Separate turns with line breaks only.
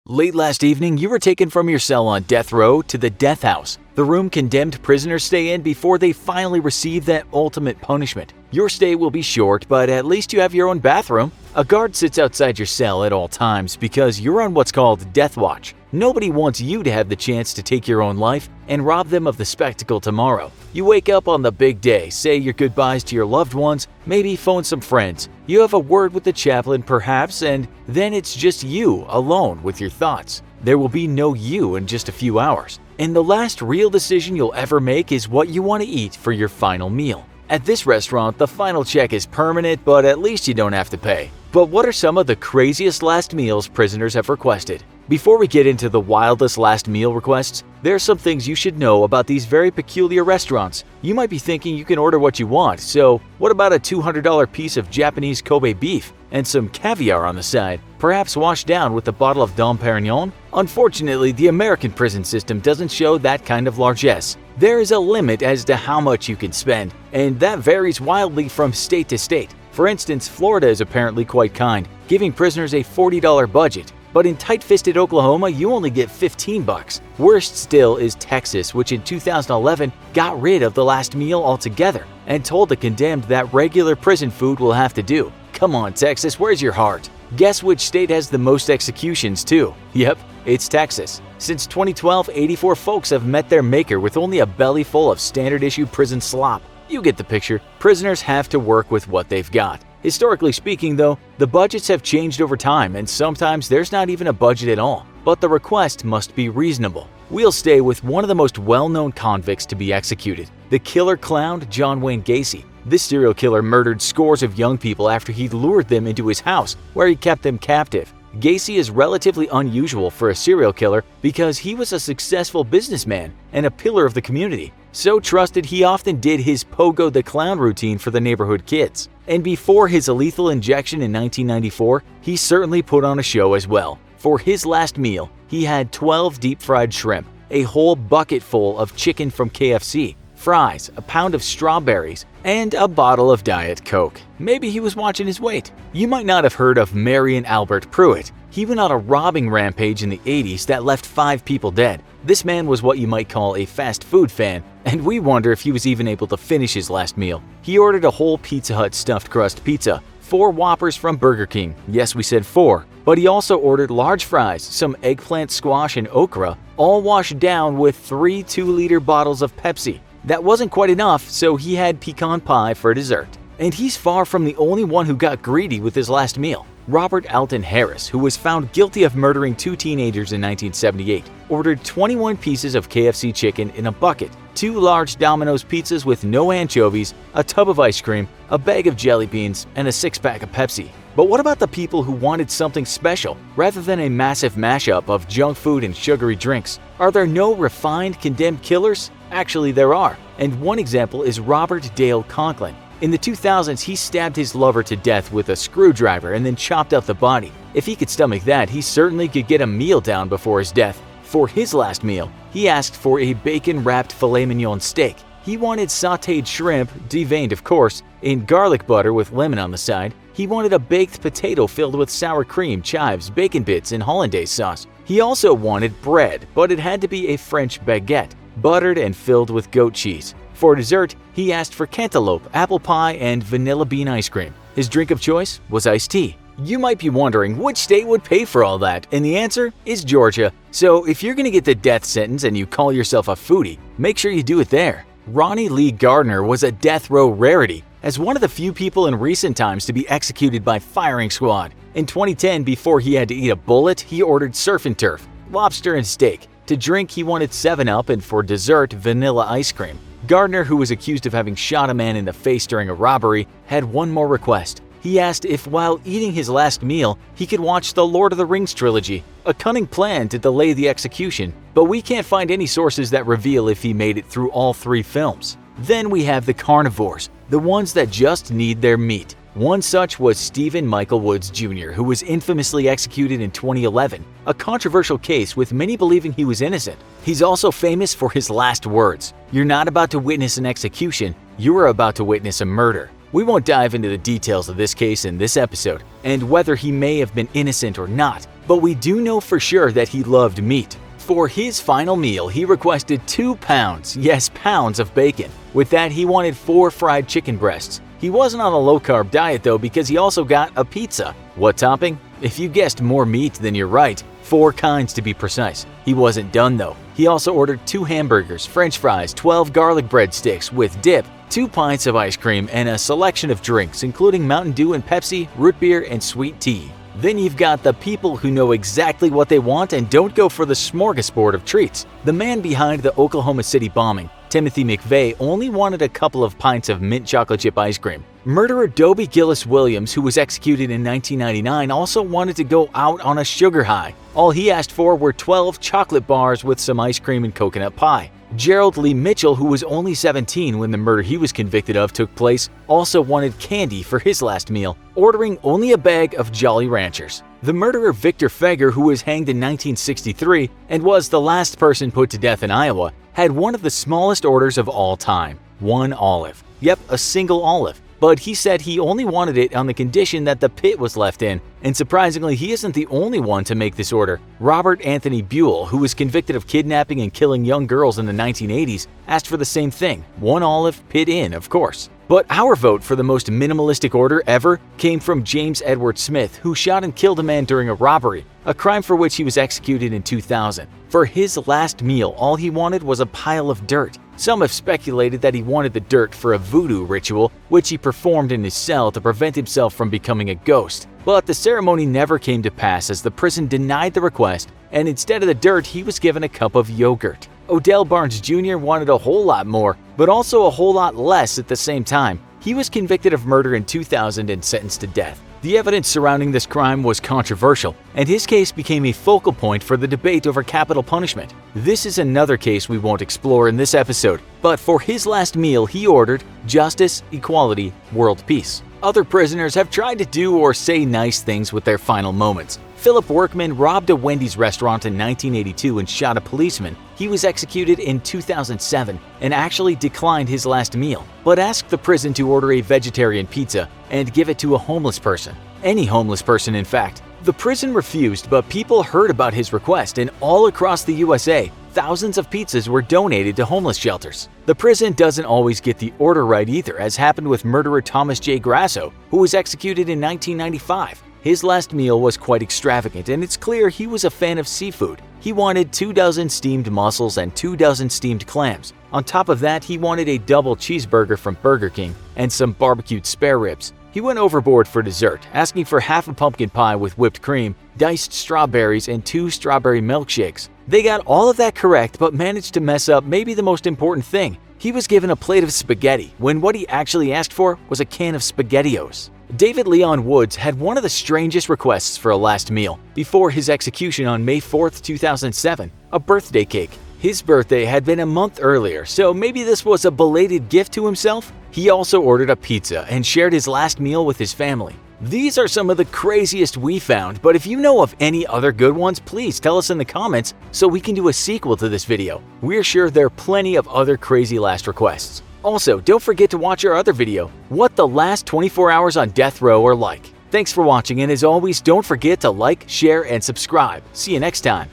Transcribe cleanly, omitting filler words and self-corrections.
Late last evening, you were taken from your cell on death row to the death house, the room condemned prisoners stay in before they finally receive that ultimate punishment. Your stay will be short, but at least you have your own bathroom. A guard sits outside your cell at all times because you're on what's called death watch. Nobody wants you to have the chance to take your own life and rob them of the spectacle tomorrow. You wake up on the big day, say your goodbyes to your loved ones, maybe phone some friends. You have a word with the chaplain perhaps, and then it's just you alone with your thoughts. There will be no you in just a few hours. And the last real decision you'll ever make is what you want to eat for your final meal. At this restaurant, the final check is permanent, but at least you don't have to pay. But what are some of the craziest last meals prisoners have requested? Before we get into the wildest last meal requests, there are some things you should know about these very peculiar restaurants. You might be thinking you can order what you want, so what about a $200 piece of Japanese Kobe beef and some caviar on the side, perhaps washed down with a bottle of Dom Perignon? Unfortunately, the American prison system doesn't show that kind of largesse. There is a limit as to how much you can spend, and that varies wildly from state to state. For instance, Florida is apparently quite kind, giving prisoners a $40 budget. But in tight-fisted Oklahoma, you only get $15. Worst still is Texas, which in 2011 got rid of the last meal altogether and told the condemned that regular prison food will have to do. Come on, Texas, where's your heart? Guess which state has the most executions too? Yep, it's Texas. Since 2012, 84 folks have met their maker with only a belly full of standard-issue prison slop. You get the picture. Prisoners have to work with what they've got. Historically speaking, though, the budgets have changed over time, and sometimes there's not even a budget at all. But the request must be reasonable. We'll stay with one of the most well-known convicts to be executed, the killer clown John Wayne Gacy. This serial killer murdered scores of young people after he lured them into his house, where he kept them captive. Gacy is relatively unusual for a serial killer because he was a successful businessman and a pillar of the community. So trusted he often did his Pogo the Clown routine for the neighborhood kids. And before his lethal injection in 1994, he certainly put on a show as well. For his last meal, he had 12 deep-fried shrimp, a whole bucket full of chicken from KFC, fries, a pound of strawberries, and a bottle of Diet Coke. Maybe he was watching his weight. You might not have heard of Marion Albert Pruitt. He went on a robbing rampage in the 80s that left 5 people dead. This man was what you might call a fast food fan, and we wonder if he was even able to finish his last meal. He ordered a whole Pizza Hut stuffed crust pizza, 4 Whoppers from Burger King. Yes, we said 4. But he also ordered large fries, some eggplant squash and okra, all washed down with 3 2-liter bottles of Pepsi. That wasn't quite enough, so he had pecan pie for dessert. And he's far from the only one who got greedy with his last meal. Robert Alton Harris, who was found guilty of murdering 2 teenagers in 1978, ordered 21 pieces of KFC chicken in a bucket, 2 large Domino's pizzas with no anchovies, a tub of ice cream, a bag of jelly beans, and a 6-pack of Pepsi. But what about the people who wanted something special rather than a massive mashup of junk food and sugary drinks? Are there no refined condemned killers? Actually, there are, and one example is Robert Dale Conklin. In the 2000s, he stabbed his lover to death with a screwdriver and then chopped out the body. If he could stomach that, he certainly could get a meal down before his death. For his last meal, he asked for a bacon-wrapped filet mignon steak. He wanted sautéed shrimp, deveined of course, in garlic butter with lemon on the side. He wanted a baked potato filled with sour cream, chives, bacon bits, and hollandaise sauce. He also wanted bread, but it had to be a French baguette, buttered and filled with goat cheese. For dessert, he asked for cantaloupe, apple pie, and vanilla bean ice cream. His drink of choice was iced tea. You might be wondering which state would pay for all that, and the answer is Georgia. So if you're gonna get the death sentence and you call yourself a foodie, make sure you do it there. Ronnie Lee Gardner was a death row rarity, as one of the few people in recent times to be executed by firing squad. In 2010, before he had to eat a bullet, he ordered surf and turf, lobster and steak. To drink, he wanted 7-Up, and for dessert, vanilla ice cream. Gardner, who was accused of having shot a man in the face during a robbery, had one more request. He asked if while eating his last meal, he could watch the Lord of the Rings trilogy, a cunning plan to delay the execution, but we can't find any sources that reveal if he made it through all 3 films. Then we have the carnivores, the ones that just need their meat. One such was Stephen Michael Woods Jr., who was infamously executed in 2011, a controversial case with many believing he was innocent. He's also famous for his last words: "You're not about to witness an execution, you are about to witness a murder." We won't dive into the details of this case in this episode, and whether he may have been innocent or not. but we do know for sure that he loved meat. For his final meal, he requested 2 pounds, yes, pounds of bacon. With that, he wanted 4 fried chicken breasts. He wasn't on a low-carb diet though, because he also got a pizza. What topping? If you guessed more meat, then you're right. 4 kinds to be precise. He wasn't done though. He also ordered 2 hamburgers, french fries, 12 garlic breadsticks with dip, 2 pints of ice cream, and a selection of drinks including Mountain Dew and Pepsi, root beer, and sweet tea. Then you've got the people who know exactly what they want and don't go for the smorgasbord of treats. The man behind the Oklahoma City bombing, Timothy McVeigh, only wanted a couple of pints of mint chocolate chip ice cream. Murderer Dobie Gillis Williams, who was executed in 1999, also wanted to go out on a sugar high. All he asked for were 12 chocolate bars with some ice cream and coconut pie. Gerald Lee Mitchell, who was only 17 when the murder he was convicted of took place, also wanted candy for his last meal, ordering only a bag of Jolly Ranchers. The murderer Victor Feger, who was hanged in 1963 and was the last person put to death in Iowa, had one of the smallest orders of all time, 1 olive. Yep, a single olive. But he said he only wanted it on the condition that the pit was left in, and surprisingly, he isn't the only one to make this order. Robert Anthony Buell, who was convicted of kidnapping and killing young girls in the 1980s, asked for the same thing, 1 olive, pit in, of course. But our vote for the most minimalistic order ever came from James Edward Smith, who shot and killed a man during a robbery, a crime for which he was executed in 2000. For his last meal, all he wanted was a pile of dirt. Some have speculated that he wanted the dirt for a voodoo ritual, which he performed in his cell to prevent himself from becoming a ghost. But the ceremony never came to pass as the prison denied the request, and instead of the dirt, he was given a cup of yogurt. Odell Barnes Jr. wanted a whole lot more, but also a whole lot less at the same time. He was convicted of murder in 2000 and sentenced to death. The evidence surrounding this crime was controversial, and his case became a focal point for the debate over capital punishment. This is another case we won't explore in this episode, but for his last meal he ordered justice, equality, world peace. Other prisoners have tried to do or say nice things with their final moments. Philip Workman robbed a Wendy's restaurant in 1982 and shot a policeman. He was executed in 2007 and actually declined his last meal, but asked the prison to order a vegetarian pizza and give it to a homeless person. Any homeless person, in fact. The prison refused, but people heard about his request, and all across the USA, thousands of pizzas were donated to homeless shelters. The prison doesn't always get the order right either, as happened with murderer Thomas J. Grasso, who was executed in 1995. His last meal was quite extravagant, and it's clear he was a fan of seafood. He wanted 24 steamed mussels and 24 steamed clams. On top of that, he wanted a double cheeseburger from Burger King and some barbecued spare ribs. He went overboard for dessert, asking for half a pumpkin pie with whipped cream, diced strawberries, and 2 strawberry milkshakes. They got all of that correct, but managed to mess up maybe the most important thing. He was given a plate of spaghetti, when what he actually asked for was a can of SpaghettiOs. David Leon Woods had one of the strangest requests for a last meal before his execution on May 4, 2007, a birthday cake. His birthday had been a month earlier, so maybe this was a belated gift to himself? He also ordered a pizza and shared his last meal with his family. These are some of the craziest we found, but if you know of any other good ones, please tell us in the comments so we can do a sequel to this video. We're sure there are plenty of other crazy last requests. Also, don't forget to watch our other video, What the Last 24 Hours on Death Row Are Like. Thanks for watching, and as always, don't forget to like, share, and subscribe. See you next time.